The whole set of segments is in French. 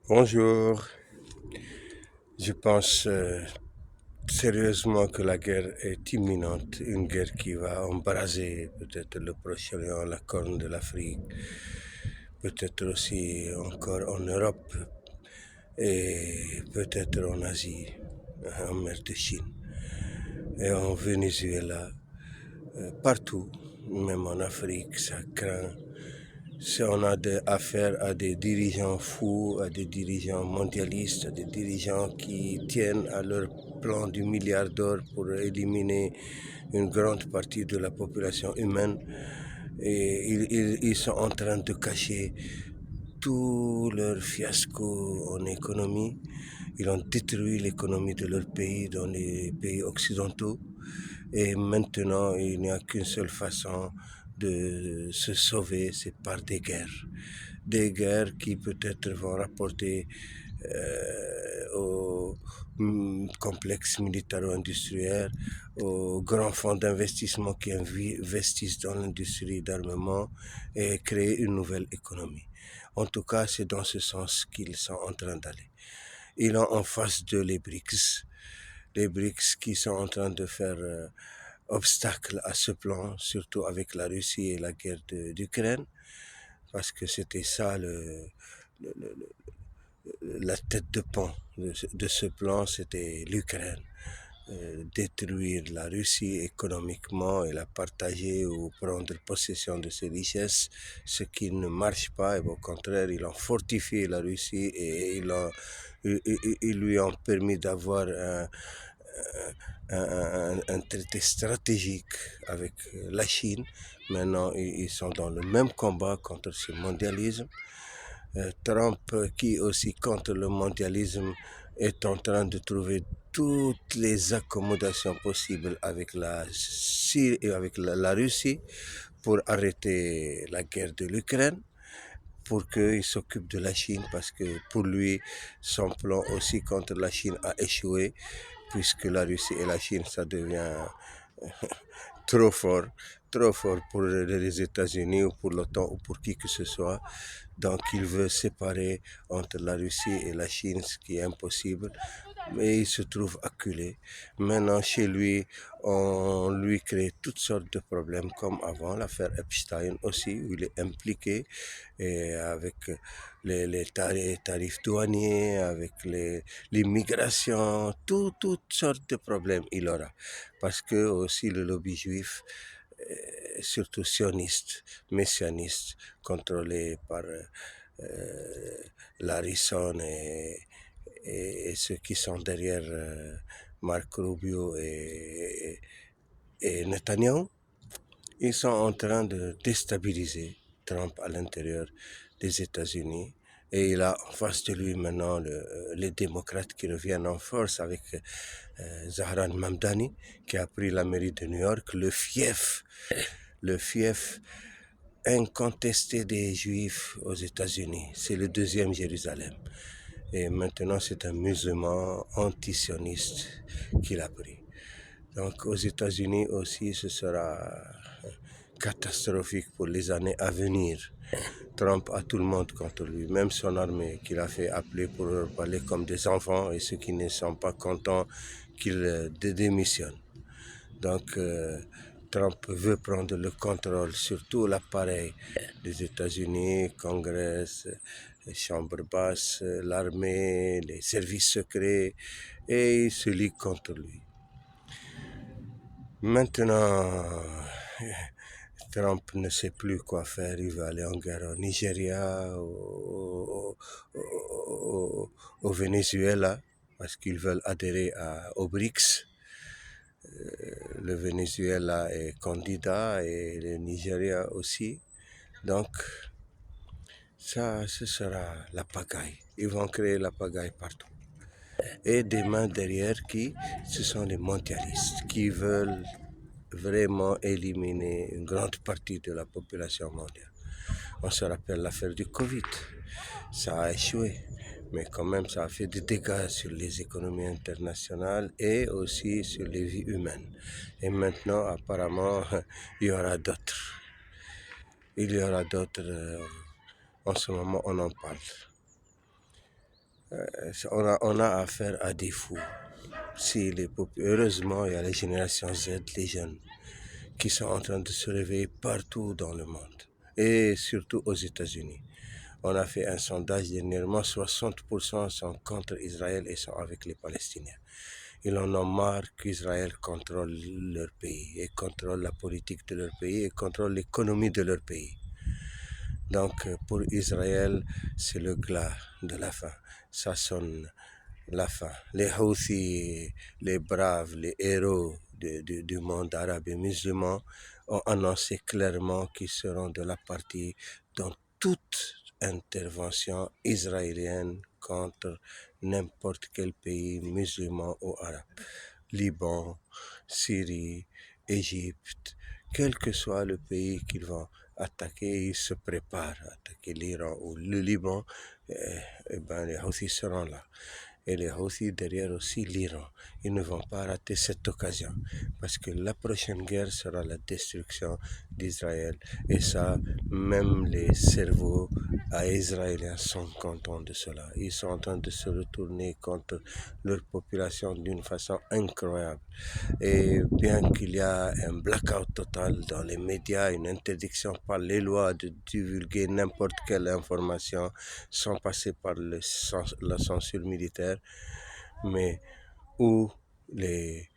Bonjour, je pense sérieusement que la guerre est imminente, une guerre qui va embraser peut-être le Proche-Orient, la Corne de l'Afrique, peut-être aussi encore en Europe et peut-être en Asie, en mer de Chine et en Venezuela, partout, même en Afrique, ça craint. Si on a affaire à des dirigeants fous, à des dirigeants mondialistes, à des dirigeants qui tiennent à leur plan du milliard d'or pour éliminer une grande partie de la population humaine. Et ils sont en train de cacher tout leur fiasco en économie. Ils ont détruit l'économie de leur pays dans les pays occidentaux. Et maintenant, il n'y a qu'une seule façon de se sauver, c'est par des guerres. Des guerres qui peut-être vont rapporter aux complexes militaro-industriels, aux grands fonds d'investissement qui investissent dans l'industrie d'armement et créer une nouvelle économie. En tout cas, c'est dans ce sens qu'ils sont en train d'aller. Ils ont en face d'eux les BRICS qui sont en train de faire obstacle à ce plan, surtout avec la Russie et la guerre d'Ukraine, parce que c'était ça le, le, la tête de pont de ce plan, c'était l'Ukraine. Détruire la Russie économiquement et la partager ou prendre possession de ses richesses, ce qui ne marche pas, et au contraire, ils ont fortifié la Russie et ils lui ont permis d'avoir un traité stratégique avec la Chine. Maintenant, ils sont dans le même combat contre ce mondialisme. Trump, qui aussi contre le mondialisme, est en train de trouver toutes les accommodations possibles avec la Syrie et avec la Russie pour arrêter la guerre de l'Ukraine, pour qu'il s'occupe de la Chine, parce que pour lui, son plan aussi contre la Chine a échoué, puisque la Russie et la Chine, ça devient trop fort, trop fort pour les États-Unis ou pour l'OTAN ou pour qui que ce soit. Donc il veut séparer entre la Russie et la Chine, ce qui est impossible, mais il se trouve acculé. Maintenant, chez lui, on lui crée toutes sortes de problèmes, comme avant, l'affaire Epstein aussi, où il est impliqué, et avec les tarifs douaniers, avec l'immigration, toutes sortes de problèmes il aura. Parce que aussi le lobby juif, surtout sioniste, messianiste, contrôlé par Larison et ceux qui sont derrière Marc Rubio et Netanyahu, ils sont en train de déstabiliser Trump à l'intérieur des États-Unis. Et il a en face de lui maintenant les démocrates qui reviennent en force avec Zahran Mamdani, qui a pris la mairie de New York, le fief incontesté des Juifs aux États-Unis. C'est le deuxième Jérusalem. Et maintenant, c'est un musulman antisioniste qui l'a pris. Donc, aux États-Unis aussi, ce sera catastrophique pour les années à venir. Trump a tout le monde contre lui, même son armée qu'il a fait appeler pour leur parler comme des enfants et ceux qui ne sont pas contents qu'il démissionne. Donc, Trump veut prendre le contrôle sur tout l'appareil des États-Unis, Congrès, les chambres basses, l'armée, les services secrets, et il se lie contre lui. Maintenant, Trump ne sait plus quoi faire. Il veut aller en guerre au Nigeria, au Venezuela, parce qu'ils veulent adhérer aux BRICS. Le Venezuela est candidat et le Nigeria aussi. Donc, ça, ce sera la pagaille. Ils vont créer la pagaille partout. Et des mains derrière ce sont les mondialistes qui veulent vraiment éliminer une grande partie de la population mondiale. On se rappelle l'affaire du Covid. Ça a échoué, mais quand même ça a fait des dégâts sur les économies internationales et aussi sur les vies humaines. Et maintenant, apparemment, il y aura d'autres. Il y aura d'autres. En ce moment, on en parle. On a affaire à des fous. Si heureusement, il y a les générations Z, les jeunes, qui sont en train de se réveiller partout dans le monde, et surtout aux États-Unis. On a fait un sondage dernièrement, 60% sont contre Israël et sont avec les Palestiniens. Ils en ont marre qu'Israël contrôle leur pays et contrôle la politique de leur pays et contrôle l'économie de leur pays. Donc pour Israël, c'est le glas de la fin. Ça sonne la fin. Les Houthis, les braves, les héros du monde arabe et musulman ont annoncé clairement qu'ils seront de la partie dans toute intervention israélienne contre n'importe quel pays musulman ou arabe. Liban, Syrie, Égypte, quel que soit le pays qu'ils vont attaquer, ils se préparent à attaquer l'Iran ou le Liban, les Houthis seront là. Et les Houthis derrière aussi l'Iran. Ils ne vont pas rater cette occasion parce que la prochaine guerre sera la destruction d'Israël. Et ça, même les cerveaux israéliens sont contents de cela. Ils sont en train de se retourner contre leur population d'une façon incroyable. Et bien qu'il y a un blackout total dans les médias, une interdiction par les lois de divulguer n'importe quelle information sans passer par la censure militaire, mais où les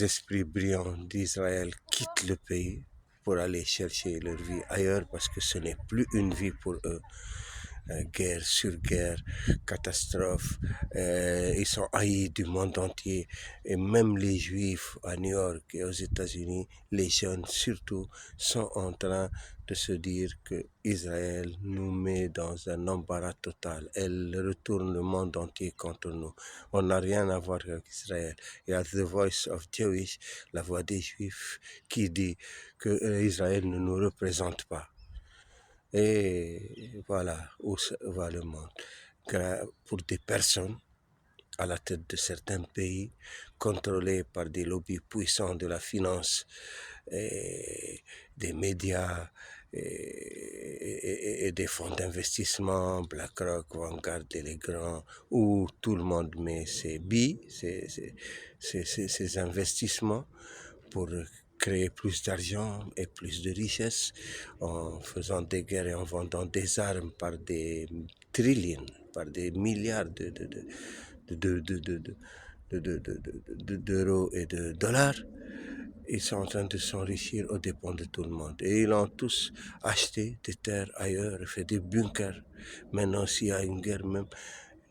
esprits brillants d'Israël quittent le pays pour aller chercher leur vie ailleurs parce que ce n'est plus une vie pour eux. Guerre sur guerre, catastrophe, ils sont haïs du monde entier et même les juifs à New York et aux États-Unis, les jeunes surtout, sont en train de se dire que Israël nous met dans un embarras total. Elle retourne le monde entier contre nous. On n'a rien à voir avec Israël. Il y a The Voice of Jewish, la voix des juifs, qui dit que Israël ne nous représente pas. Et voilà où va le monde. Pour des personnes à la tête de certains pays, contrôlés par des lobbies puissants de la finance, et des médias et des fonds d'investissement, BlackRock, Vanguard et les grands, où tout le monde met ses billes, ses investissements pour créer plus d'argent et plus de richesses en faisant des guerres et en vendant des armes par des trillions, par des milliards d'euros et de dollars. Ils sont en train de s'enrichir aux dépens de tout le monde. Et ils ont tous acheté des terres ailleurs, fait des bunkers. Maintenant, s'il y a une guerre même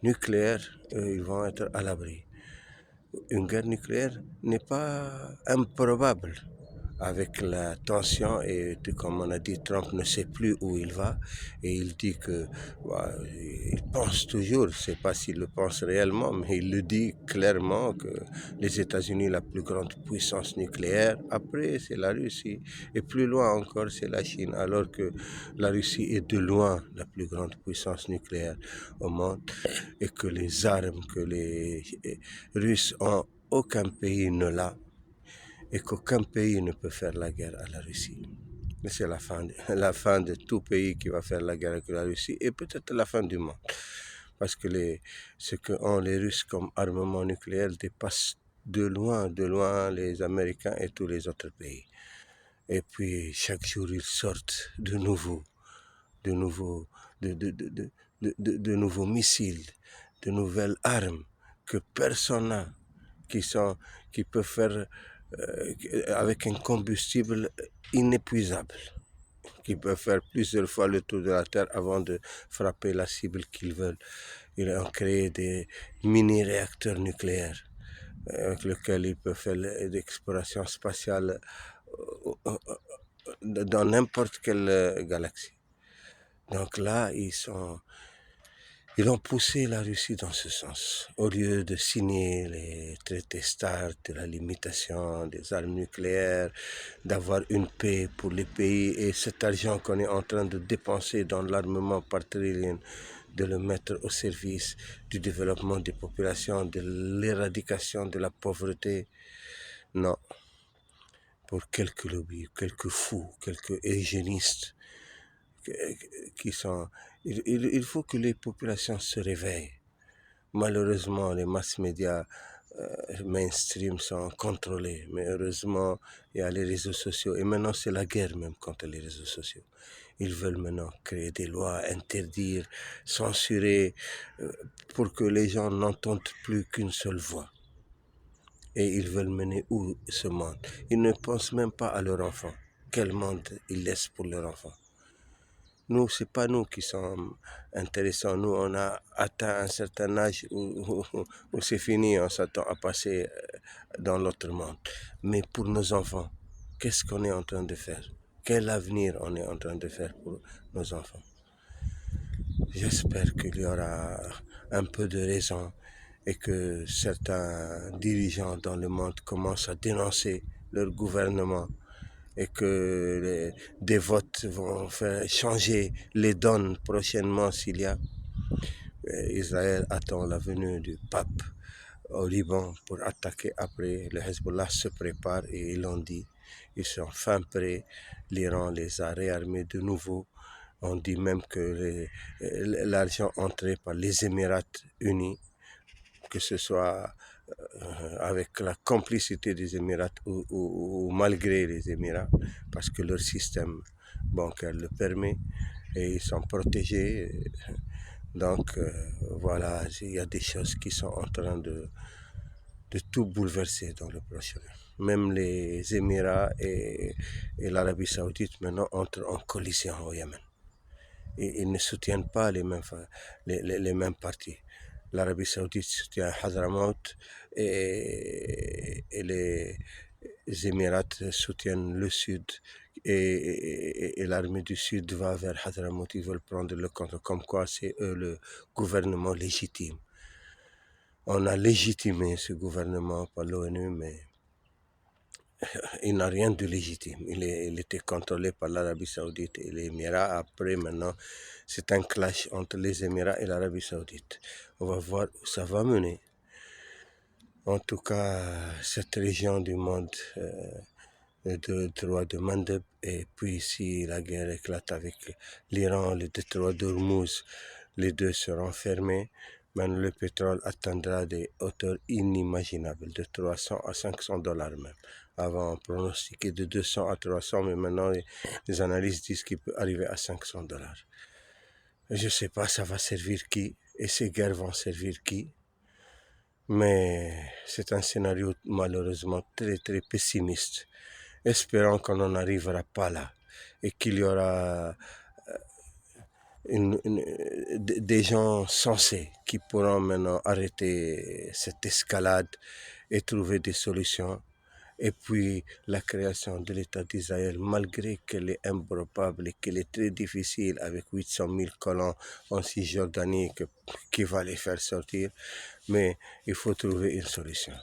nucléaire, ils vont être à l'abri. Une guerre nucléaire n'est pas improbable avec la tension et comme on a dit, Trump ne sait plus où il va et il dit que il pense toujours, je ne sais pas s'il le pense réellement, mais il le dit clairement que les États-Unis la plus grande puissance nucléaire, après c'est la Russie et plus loin encore c'est la Chine, alors que la Russie est de loin la plus grande puissance nucléaire au monde et que les armes que les Russes ont, aucun pays ne l'a et qu'aucun pays ne peut faire la guerre à la Russie. C'est la fin de tout pays qui va faire la guerre avec la Russie et peut-être la fin du monde. Parce que ce qu'ont les Russes comme armement nucléaire dépasse de loin les Américains et tous les autres pays. Et puis chaque jour ils sortent de nouveaux missiles, de nouvelles armes que personne n'a, qui peuvent faire avec un combustible inépuisable, qui peut faire plusieurs fois le tour de la Terre avant de frapper la cible qu'ils veulent. Ils ont créé des mini-réacteurs nucléaires avec lesquels ils peuvent faire l'exploration spatiale dans n'importe quelle galaxie. Donc là, ils ont poussé la Russie dans ce sens. Au lieu de signer les traités START, de la limitation des armes nucléaires, d'avoir une paix pour les pays et cet argent qu'on est en train de dépenser dans l'armement par trillion, de le mettre au service du développement des populations, de l'éradication de la pauvreté. Non. Pour quelques lobbies, quelques fous, quelques eugénistes qui sont... Il faut que les populations se réveillent Malheureusement, les mass médias mainstream sont contrôlés, mais heureusement, il y a les réseaux sociaux. Et maintenant, c'est la guerre même contre les réseaux sociaux. Ils veulent maintenant créer des lois, interdire, censurer, pour que les gens n'entendent plus qu'une seule voix. Et ils veulent mener où ce monde? Ils ne pensent même pas à leur enfant. Quel monde ils laissent pour leur enfant? Nous, c'est pas nous qui sommes intéressants. Nous, on a atteint un certain âge où c'est fini, on s'attend à passer dans l'autre monde. Mais pour nos enfants, qu'est-ce qu'on est en train de faire? Quel avenir on est en train de faire pour nos enfants? J'espère qu'il y aura un peu de raison et que certains dirigeants dans le monde commencent à dénoncer leur gouvernement et que des votes vont faire changer les donnes prochainement s'il y a. Israël attend la venue du pape au Liban pour attaquer après. Le Hezbollah se prépare et ils l'ont dit. Ils sont fin prêts. L'Iran les a réarmés de nouveau. On dit même que l'argent entré par les Émirats unis, que ce soit avec la complicité des Émirats ou malgré les Émirats, parce que leur système bancaire le permet et ils sont protégés. Donc voilà, il y a des choses qui sont en train de tout bouleverser dans le prochain. Même les Émirats et l'Arabie Saoudite maintenant entrent en collision au Yémen. Et ils ne soutiennent pas les mêmes partis. L'Arabie Saoudite soutient Hadramaut et les Émirats soutiennent le Sud et l'armée du Sud va vers Hadramaut. Ils veulent prendre le contrôle, comme quoi c'est eux le gouvernement légitime. On a légitimé ce gouvernement par l'ONU, mais il n'a rien de légitime. Il était contrôlé par l'Arabie Saoudite et les Émirats. Après, maintenant, c'est un clash entre les Émirats et l'Arabie Saoudite. On va voir où ça va mener. En tout cas, cette région du monde le détroit de Mandeb, et puis si la guerre éclate avec l'Iran, le détroit d'Ormuz, les deux seront fermés. Maintenant, le pétrole atteindra des hauteurs inimaginables, de 300 à 500 dollars même. Avant, on pronostiquait de 200 à 300, mais maintenant, les analystes disent qu'il peut arriver à 500 dollars. Je ne sais pas, ça va servir qui, et ces guerres vont servir qui. Mais c'est un scénario malheureusement très très pessimiste. Espérons qu'on n'en arrivera pas là et qu'il y aura des gens sensés qui pourront maintenant arrêter cette escalade et trouver des solutions. Et puis la création de l'État d'Israël, malgré qu'elle est improbable et qu'elle est très difficile avec 800 000 colons en Cisjordanie qui va les faire sortir, mais il faut trouver une solution.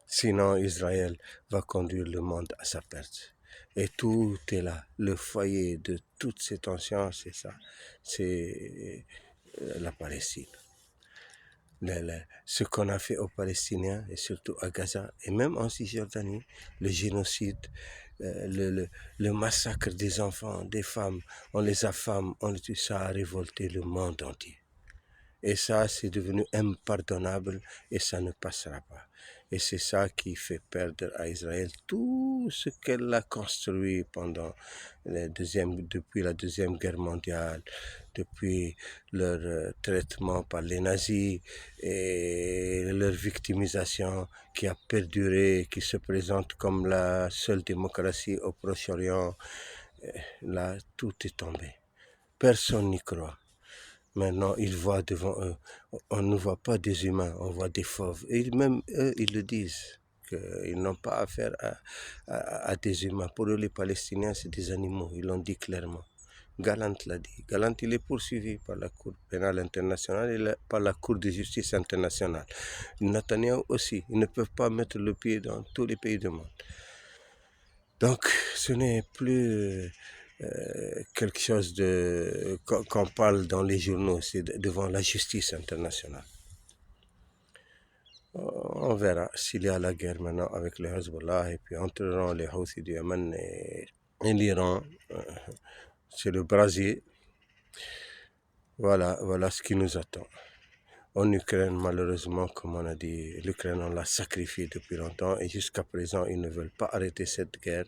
Sinon, Israël va conduire le monde à sa perte. Et tout est là. Le foyer de toutes ces tensions, c'est ça. C'est la Palestine. Ce qu'on a fait aux Palestiniens, et surtout à Gaza, et même en Cisjordanie, le génocide, le massacre des enfants, des femmes, on les affame, ça a révolté le monde entier. Et ça, c'est devenu impardonnable et ça ne passera pas. Et c'est ça qui fait perdre à Israël tout ce qu'elle a construit depuis la Deuxième Guerre mondiale, depuis leur traitement par les nazis et leur victimisation qui a perduré, qui se présente comme la seule démocratie au Proche-Orient. Là, tout est tombé. Personne n'y croit. Maintenant, ils voient devant eux. On ne voit pas des humains, on voit des fauves. Et même eux, ils le disent, qu'ils n'ont pas affaire à des humains. Pour eux, les Palestiniens, c'est des animaux. Ils l'ont dit clairement. Gallant l'a dit. Gallant, il est poursuivi par la Cour pénale internationale et par la Cour de justice internationale. Netanyahu aussi. Ils ne peuvent pas mettre le pied dans tous les pays du monde. Donc, ce n'est plus quelque chose qu'on parle dans les journaux, c'est devant la justice internationale. On verra s'il y a la guerre maintenant avec le Hezbollah et puis entreront les Houthis du Yémen et l'Iran. C'est le Brésil. Voilà ce qui nous attend. En Ukraine, malheureusement, comme on a dit, l'Ukraine, on l'a sacrifié depuis longtemps et jusqu'à présent, ils ne veulent pas arrêter cette guerre.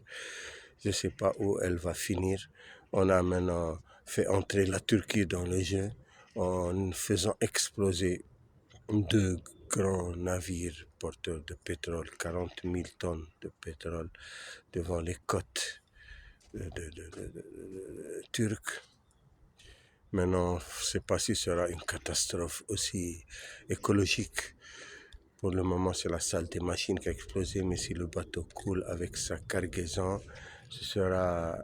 Je ne sais pas où elle va finir. On a maintenant fait entrer la Turquie dans le jeu en faisant exploser deux grands navires porteurs de pétrole, 40 000 tonnes de pétrole devant les côtes turques. Maintenant, je ne sais pas si ce sera une catastrophe aussi écologique. Pour le moment, c'est la salle des machines qui a explosé, mais si le bateau coule avec sa cargaison, ce sera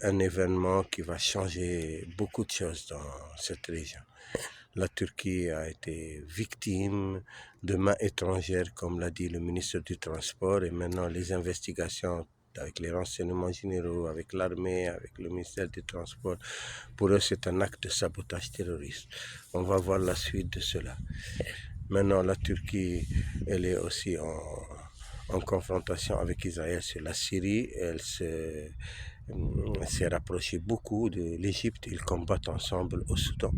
un événement qui va changer beaucoup de choses dans cette région. La Turquie a été victime de mains étrangères, comme l'a dit le ministre du Transport, et maintenant les investigations avec les renseignements généraux, avec l'armée, avec le ministère du Transport, pour eux c'est un acte de sabotage terroriste. On va voir la suite de cela. Maintenant la Turquie, elle est aussi en confrontation avec Israël sur la Syrie. Elle s'est rapprochée beaucoup de l'Égypte. Ils combattent ensemble au Soudan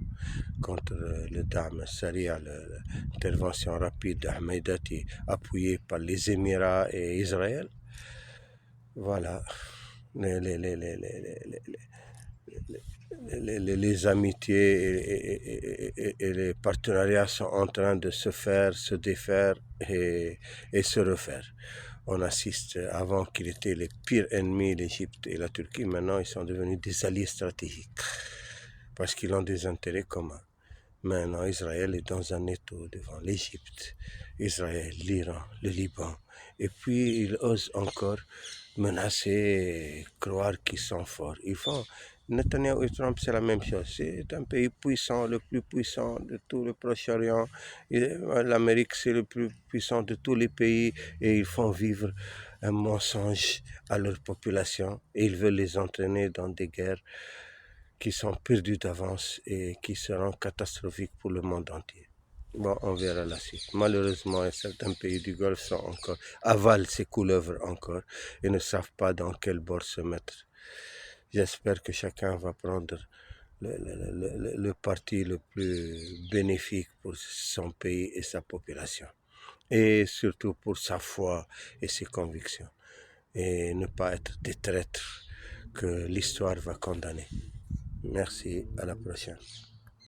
contre le Da'em Saria, l'intervention rapide d'Ahmedati appuyée par les Émirats et Israël. Voilà. Les amitiés et les partenariats sont en train de se faire, se défaire et se refaire. On assiste, avant qu'ils étaient les pires ennemis, l'Égypte et la Turquie, maintenant ils sont devenus des alliés stratégiques parce qu'ils ont des intérêts communs. Maintenant, Israël est dans un étau devant l'Égypte, Israël, l'Iran, le Liban. Et puis, ils osent encore menacer, croire qu'ils sont forts. Ils font. Netanyahu et Trump, c'est la même chose. C'est un pays puissant, le plus puissant de tout le Proche-Orient. L'Amérique, c'est le plus puissant de tous les pays. Et ils font vivre un mensonge à leur population. Et ils veulent les entraîner dans des guerres qui sont perdus d'avance et qui seront catastrophiques pour le monde entier. Bon, on verra la suite. Malheureusement, certains pays du Golfe sont encore, avalent ces couleuvres encore et ne savent pas dans quel bord se mettre. J'espère que chacun va prendre le parti le plus bénéfique pour son pays et sa population. Et surtout pour sa foi et ses convictions. Et ne pas être des traîtres que l'histoire va condamner. Merci, à la prochaine.